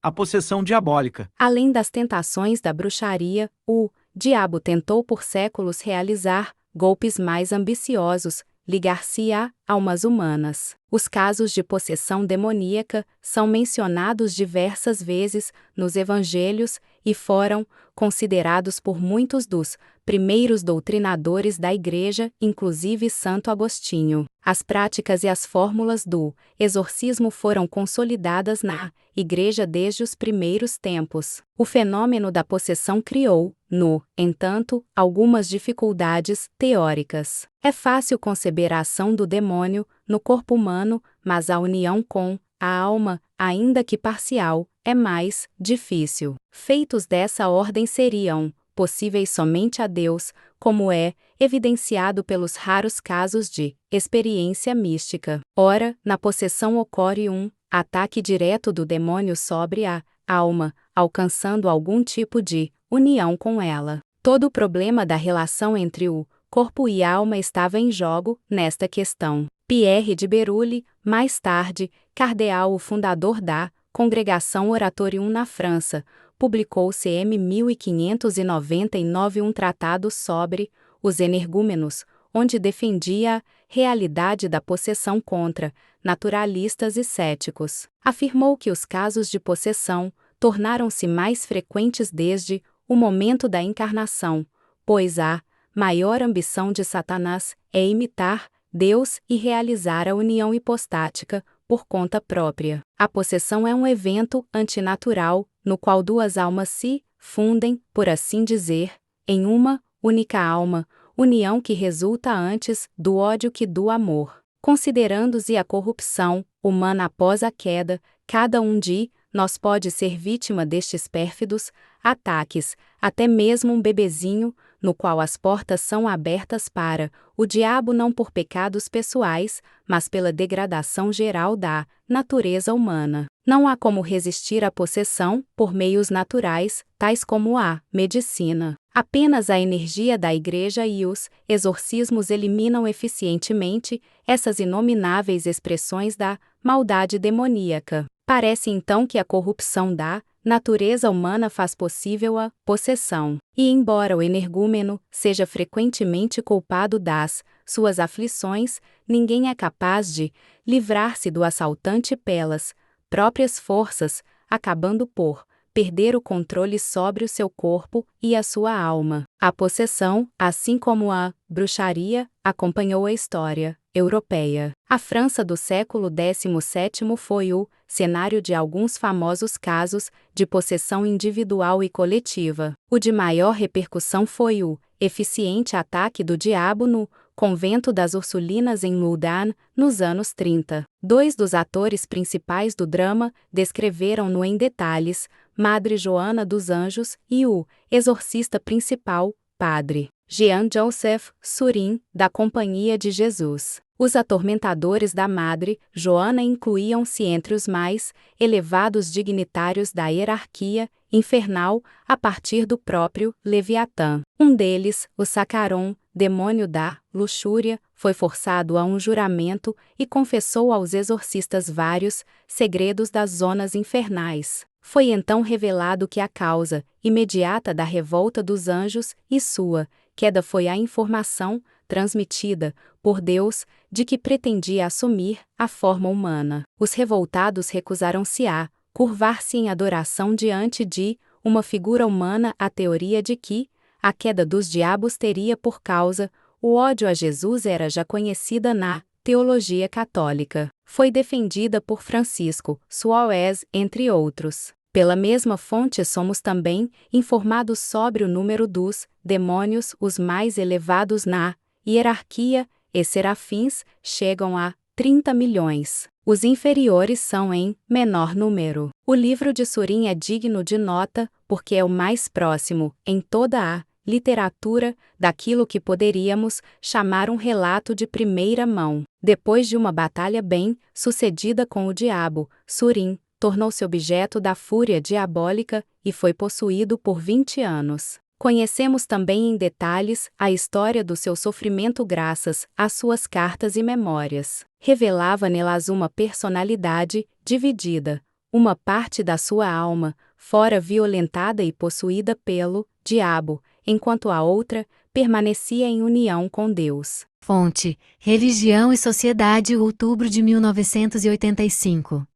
A possessão diabólica. Além das tentações da bruxaria, o diabo tentou por séculos realizar golpes mais ambiciosos, ligar-se a almas humanas. Os casos de possessão demoníaca são mencionados diversas vezes nos evangelhos e foram considerados por muitos dos primeiros doutrinadores da Igreja, inclusive Santo Agostinho. As práticas e as fórmulas do exorcismo foram consolidadas na Igreja desde os primeiros tempos. O fenômeno da possessão criou, no entanto, algumas dificuldades teóricas. É fácil conceber a ação do demônio no corpo humano, mas a união com a alma, ainda que parcial, é mais difícil. Feitos dessa ordem seriam possíveis somente a Deus, como é evidenciado pelos raros casos de experiência mística. Ora, na possessão ocorre um ataque direto do demônio sobre a alma, alcançando algum tipo de união com ela. Todo o problema da relação entre o corpo e alma estava em jogo nesta questão. Pierre de Berulle, mais tarde, cardeal, o fundador da Congregação Oratorium na França, publicou cm 1599 um tratado sobre os energúmenos, onde defendia a realidade da possessão contra naturalistas e céticos. Afirmou que os casos de possessão tornaram-se mais frequentes desde o momento da encarnação, pois a maior ambição de Satanás é imitar Deus e realizar a união hipostática por conta própria. A possessão é um evento antinatural, no qual duas almas se fundem, por assim dizer, em uma única alma, união que resulta antes do ódio que do amor. Considerando-se a corrupção humana após a queda, cada um de nós pode ser vítima destes pérfidos ataques, até mesmo um bebezinho, no qual as portas são abertas para o diabo não por pecados pessoais, mas pela degradação geral da natureza humana. Não há como resistir à possessão por meios naturais, tais como a medicina. Apenas a energia da Igreja e os exorcismos eliminam eficientemente essas inomináveis expressões da maldade demoníaca. Parece então que a corrupção da natureza humana faz possível a possessão. E embora o energúmeno seja frequentemente culpado das suas aflições, ninguém é capaz de livrar-se do assaltante pelas próprias forças, acabando por perder o controle sobre o seu corpo e a sua alma. A possessão, assim como a bruxaria, acompanhou a história europeia. A França do século XVII foi o cenário de alguns famosos casos de possessão individual e coletiva. O de maior repercussão foi o eficiente ataque do diabo no convento das Ursulinas em Loudun, nos anos 30. Dois dos atores principais do drama descreveram-no em detalhes, Madre Joana dos Anjos e o exorcista principal, Padre Jean-Joseph Surin, da Companhia de Jesus. Os atormentadores da Madre Joana incluíam-se entre os mais elevados dignitários da hierarquia infernal a partir do próprio Leviatã. Um deles, o Sacaron, demônio da luxúria, foi forçado a um juramento e confessou aos exorcistas vários segredos das zonas infernais. Foi então revelado que a causa imediata da revolta dos anjos e sua queda foi a informação transmitida por Deus de que pretendia assumir a forma humana. Os revoltados recusaram-se a curvar-se em adoração diante de uma figura humana. A teoria de que a queda dos diabos teria por causa o ódio a Jesus era já conhecida na teologia católica. Foi defendida por Francisco Suárez, entre outros. Pela mesma fonte somos também informados sobre o número dos demônios, os mais elevados na hierarquia, e serafins, chegam a 30 milhões. Os inferiores são em menor número. O livro de Surin é digno de nota, porque é o mais próximo, em toda a literatura, daquilo que poderíamos chamar um relato de primeira mão. Depois de uma batalha bem sucedida com o diabo, Surin tornou-se objeto da fúria diabólica e foi possuído por 20 anos. Conhecemos também em detalhes a história do seu sofrimento graças às suas cartas e memórias. Revelava nelas uma personalidade dividida, Uma parte da sua alma fora violentada e possuída pelo diabo, enquanto a outra permanecia em união com Deus. Fonte: Religião e Sociedade, outubro de 1985.